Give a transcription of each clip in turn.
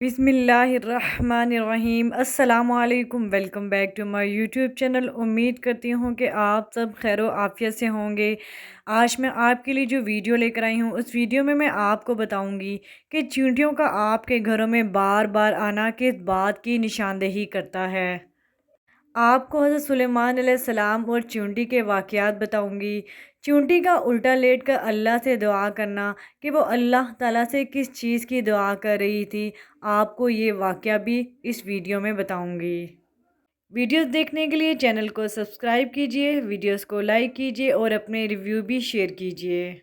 बिस्मिल्लाहिर्रहमानिर्रहीम। अस्सलाम वालेकुम। Welcome back to my YouTube channel. उम्मीद करती हूँ कि आप सब खैर आफियत से होंगे। आज मैं आपके लिए जो वीडियो लेकर आई हूँ उस वीडियो में मैं आपको बताऊँगी कि चींटियों का आपके घरों में बार बार आना किस बात की निशानदेही करता है। आपको हज़रत सुलेमान अलैहिस्सलाम और चींटी के वाक़यात बताऊंगी। चींटी का उल्टा लेट कर अल्लाह से दुआ करना कि वो अल्लाह ताला से किस चीज़ की दुआ कर रही थी, आपको ये वाक़या भी इस वीडियो में बताऊंगी। वीडियोस देखने के लिए चैनल को सब्सक्राइब कीजिए, वीडियोस को लाइक कीजिए और अपने रिव्यू भी शेयर कीजिए।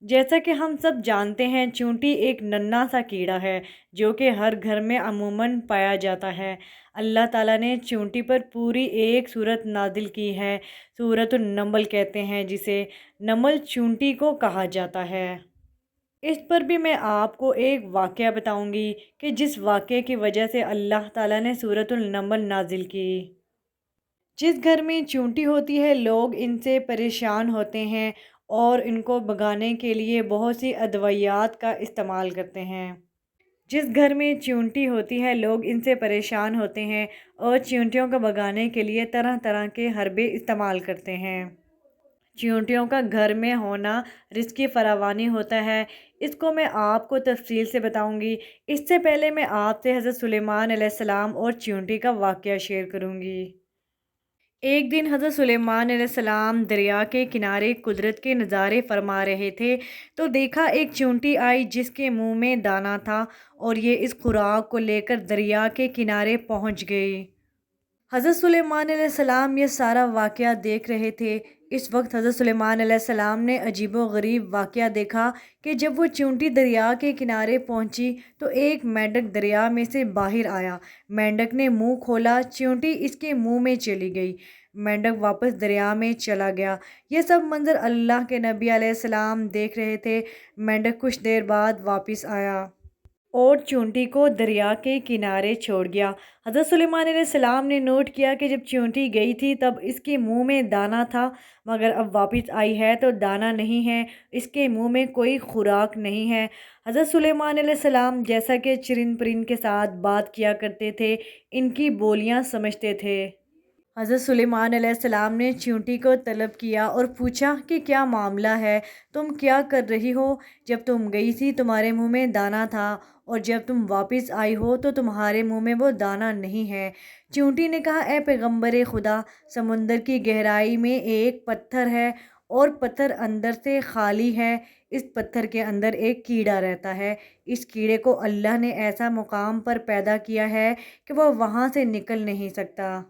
जैसा कि हम सब जानते हैं, चींटी एक नन्हा सा कीड़ा है जो कि हर घर में अमूमन पाया जाता है। अल्लाह ताला ने चींटी पर पूरी एक सूरत नाजिल की है। सूरतुन नमल कहते हैं जिसे। नमल चींटी को कहा जाता है। इस पर भी मैं आपको एक वाक़या बताऊंगी कि जिस वाक़ये की वजह से अल्लाह ताला ने सूरतुल नमल नाजिल की। जिस घर में चींटी होती है लोग इनसे परेशान होते हैं और इनको भगाने के लिए बहुत सी अदवियात का इस्तेमाल करते हैं। जिस घर में चींटी होती है लोग इनसे परेशान होते हैं और चींटियों को भगाने के लिए तरह तरह के हरबे इस्तेमाल करते हैं। चींटियों का घर में होना रिस्क फरावानी होता है। इसको मैं आपको तफसील से बताऊंगी। इससे पहले मैं आपसे हज़रत सुलेमान अलैहिस्सलाम और चींटी का वाक़या शेयर करूंगी। एक दिन हज़रत सुलेमान अलैहिस्सलाम दरिया के किनारे कुदरत के नज़ारे फरमा रहे थे तो देखा एक चींटी आई जिसके मुंह में दाना था और ये इस खुराक को लेकर दरिया के किनारे पहुंच गई। हज़रत सुलेमान अलैहिस्सलाम ये सारा वाक़या देख रहे थे। इस वक्त हज़रत सुलेमान अलैहिस्सलाम ने अजीबो गरीब वाक़या देखा कि जब वो चींटी दरिया के किनारे पहुंची तो एक मेंढक दरिया में से बाहर आया। मेंढक ने मुंह खोला, चींटी इसके मुंह में चली गई। मेंढक वापस दरिया में चला गया। ये सब मंजर अल्लाह के नबी अलैहिस्सलाम देख रहे थे। मेंढक कुछ देर बाद वापस आया और चींटी को दरिया के किनारे छोड़ गया। हज़रत सुलेमान अलैहिस्सलाम ने नोट किया कि जब चींटी गई थी तब इसके मुंह में दाना था, मगर अब वापस आई है तो दाना नहीं है, इसके मुंह में कोई खुराक नहीं है। हज़रत सुलेमान अलैहिस्सलाम जैसा कि चरिंद परिंद के साथ बात किया करते थे, इनकी बोलियां समझते थे। हज़रत सुलेमान अलैहिस्सलाम ने चींटी को तलब किया और पूछा कि क्या मामला है, तुम क्या कर रही हो? जब तुम गई थी तुम्हारे मुंह में दाना था और जब तुम वापस आई हो तो तुम्हारे मुंह में वो दाना नहीं है। चींटी ने कहा, ए पैगंबर खुदा, समुंदर की गहराई में एक पत्थर है और पत्थर अंदर से खाली है। इस पत्थर के अंदर एक कीड़ा रहता है। इस कीड़े को अल्लाह ने ऐसा मुकाम पर पैदा किया है कि वह वहाँ से निकल नहीं सकता।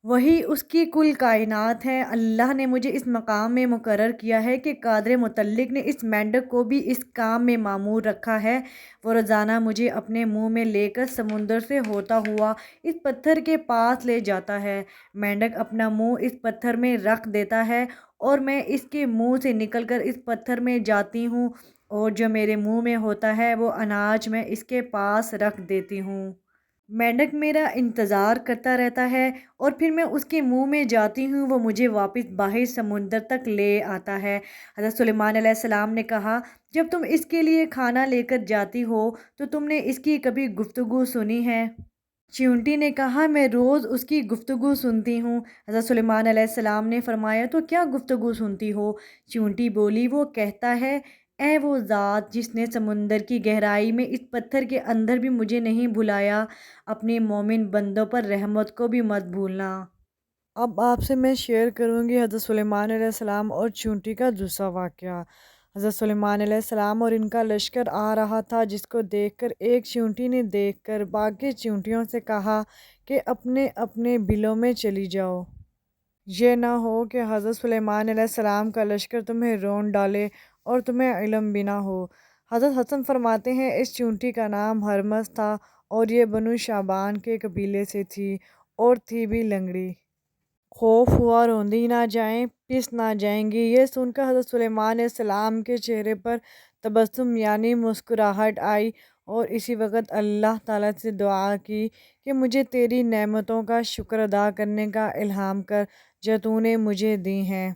वही उसकी कुल कायनात है। अल्लाह ने मुझे इस मकाम में मुकर्रर किया है कि कादर मुतल्लिक ने इस मेंढक को भी इस काम में मामूर रखा है। वो रोज़ाना मुझे अपने मुंह में लेकर समुंदर से होता हुआ इस पत्थर के पास ले जाता है। मेंढक अपना मुंह इस पत्थर में रख देता है और मैं इसके मुंह से निकलकर इस पत्थर में जाती हूँ और जो मेरे मुंह में होता है वो अनाज मैं इसके पास रख देती हूँ। मेंढक मेरा इंतज़ार करता रहता है और फिर मैं उसके मुंह में जाती हूँ, वो मुझे वापस बाहर समुंदर तक ले आता है। हज़रत सुलेमान अलैहिस्सलाम ने कहा, जब तुम इसके लिए खाना लेकर जाती हो तो तुमने इसकी कभी गुफ्तगू सुनी है? चींटी ने कहा, मैं रोज़ उसकी गुफ्तगू सुनती हूँ। हज़रत सुलेमान अलैहिस्सलाम ने फरमाया, तो क्या गुफ्तगू सुनती हो? चींटी बोली, वो कहता है, ऐ वो ज़ात जिसने समुंदर की गहराई में इस पत्थर के अंदर भी मुझे नहीं भुलाया, अपने मोमिन बंदों पर रहमत को भी मत भूलना। अब आपसे मैं शेयर करूंगी हज़रत सुलेमान अलैहिस्सलाम और चींटी का दूसरा वाक़या। हज़रत सुलेमान अलैहिस्सलाम और इनका लश्कर आ रहा था जिसको देखकर एक चींटी ने देखकर बाकी चींटियों से कहा कि अपने अपने बिलों में चली जाओ। ये ना हो कि हज़रत सुलेमान अलैहिस्सलाम का लश्कर तुम्हें रोन डाले और तुम्हें इल्म भी ना हो। हज़रत हसन फरमाते हैं, इस चींटी का नाम हरमस था और ये बनु शाबान के कबीले से थी और थी भी लंगड़ी। खौफ हुआ रोंदी ना जाएं, पिस ना जाएंगी। ये सुनकर हज़रत सुलेमान अलैहिस्सलाम के चेहरे पर तबस्सुम यानी मुस्कुराहट आई और इसी वक्त अल्लाह ताला से दुआ की कि मुझे तेरी नेमतों का शुक्र अदा करने का इल्हाम कर जो तूने मुझे दी हैं।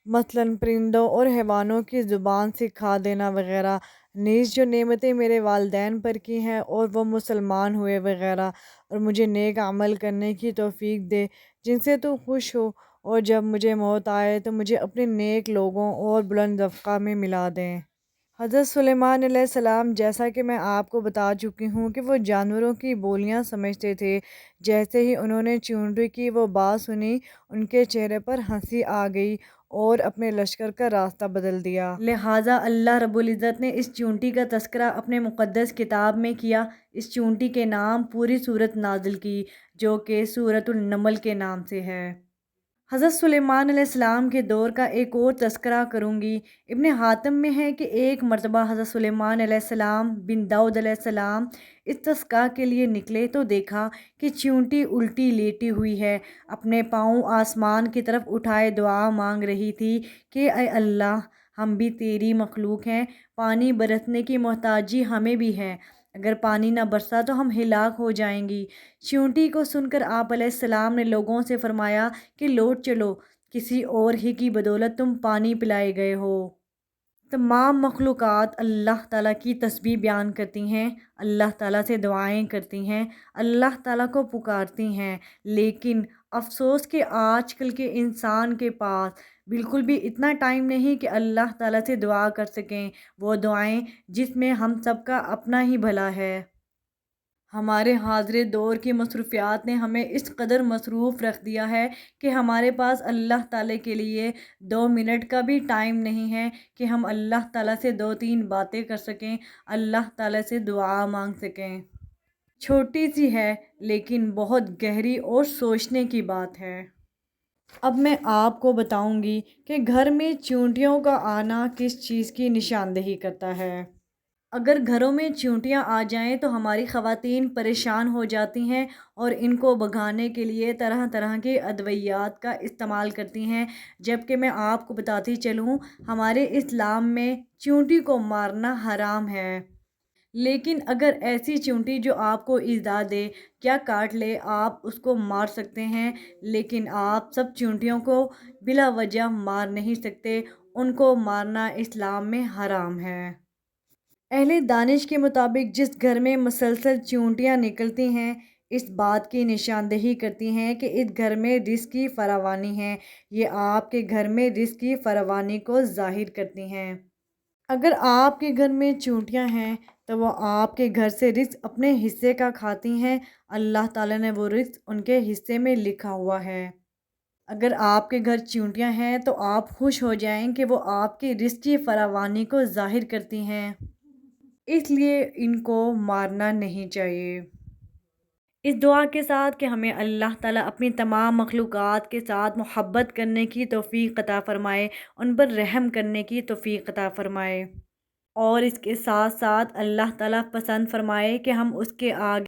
مثلاً پرندوں اور حیوانوں کی زبان سکھا دینا وغیرہ، نیز جو نعمتیں میرے والدین پر کی ہیں اور وہ مسلمان ہوئے وغیرہ، اور مجھے نیک عمل کرنے کی توفیق دے جن سے تو خوش ہو، اور جب مجھے موت آئے تو مجھے اپنے نیک لوگوں اور بلند رفقا میں ملا دیں۔ حضرت سلیمان علیہ السلام، جیسا کہ میں آپ کو بتا چکی ہوں کہ وہ جانوروں کی بولیاں سمجھتے تھے۔ جیسے ہی انہوں نے چیونٹی کی وہ بات سنی، ان کے چہرے پر ہنسی آ گئی اور اپنے لشکر کا راستہ بدل دیا۔ لہٰذا اللہ رب العزت نے اس چیونٹی کا تذکرہ اپنے مقدس کتاب میں کیا، اس چیونٹی کے نام پوری سورت نازل کی جو کہ سورۃ النمل کے نام سے ہے۔ حضرت سلیمان علیہ السلام کے دور کا ایک اور تذکرہ کروں گی۔ ابن حاتم میں ہے کہ ایک مرتبہ حضرت سلیمان علیہ السلام بن داؤد علیہ السلام استسقاء کے لیے نکلے تو دیکھا کہ چیونٹی الٹی لیٹی ہوئی ہے، اپنے پاؤں آسمان کی طرف اٹھائے دعا مانگ رہی تھی کہ اے اللہ، ہم بھی تیری مخلوق ہیں، پانی برسنے کی محتاجی ہمیں بھی ہے، اگر پانی نہ برسا تو ہم ہلاک ہو جائیں گی۔ چیونٹی کو سن کر آپ علیہ السلام نے لوگوں سے فرمایا کہ لوٹ چلو، کسی اور ہی کی بدولت تم پانی پلائے گئے ہو۔ تمام مخلوقات اللہ تعالیٰ کی تسبیح بیان کرتی ہیں، اللہ تعالیٰ سے دعائیں کرتی ہیں، اللہ تعالیٰ کو پکارتی ہیں، لیکن افسوس کہ آج کل کے انسان کے پاس بالکل بھی اتنا ٹائم نہیں کہ اللہ تعالیٰ سے دعا کر سکیں، وہ دعائیں جس میں ہم سب کا اپنا ہی بھلا ہے۔ ہمارے حاضر دور کی مصروفیات نے ہمیں اس قدر مصروف رکھ دیا ہے کہ ہمارے پاس اللہ تعالیٰ کے لیے 2 منٹ کا بھی ٹائم نہیں ہے کہ ہم اللہ تعالیٰ سے 2-3 باتیں کر سکیں، اللہ تعالیٰ سے دعا مانگ سکیں۔ چھوٹی سی ہے لیکن بہت گہری اور سوچنے کی بات ہے۔ اب میں آپ کو بتاؤں گی کہ گھر میں چیونٹیوں کا آنا کس چیز کی نشاندہی کرتا ہے۔ اگر گھروں میں چیونٹیاں آ جائیں تو ہماری خواتین پریشان ہو جاتی ہیں اور ان کو بھگانے کے لیے طرح طرح کے ادویات کا استعمال کرتی ہیں، جبکہ میں آپ کو بتاتی چلوں ہمارے اسلام میں چیونٹی کو مارنا حرام ہے۔ لیکن اگر ایسی چیونٹی جو آپ کو ایذا دے یا کاٹ لے، آپ اس کو مار سکتے ہیں، لیکن آپ سب چیونٹیوں کو بلا وجہ مار نہیں سکتے، ان کو مارنا اسلام میں حرام ہے۔ اہل دانش کے مطابق جس گھر میں مسلسل چیونٹیاں نکلتی ہیں، اس بات کی نشاندہی کرتی ہیں کہ اس گھر میں رزق کی فراوانی ہے، یہ آپ کے گھر میں رزق کی فراوانی کو ظاہر کرتی ہیں۔ اگر آپ کے گھر میں چیونٹیاں ہیں تو وہ آپ کے گھر سے رزق اپنے حصے کا کھاتی ہیں، اللہ تعالیٰ نے وہ رزق ان کے حصے میں لکھا ہوا ہے۔ اگر آپ کے گھر چیونٹیاں ہیں تو آپ خوش ہو جائیں کہ وہ آپ کی رزق کی فراوانی کو ظاہر کرتی ہیں، اس لیے ان کو مارنا نہیں چاہیے۔ اس دعا کے ساتھ کہ ہمیں اللہ تعالیٰ اپنی تمام مخلوقات کے ساتھ محبت کرنے کی توفیق عطا فرمائے، ان پر رحم کرنے کی توفیق عطا فرمائے، اور اس کے ساتھ ساتھ اللہ تعالیٰ پسند فرمائے کہ ہم اس کے آگے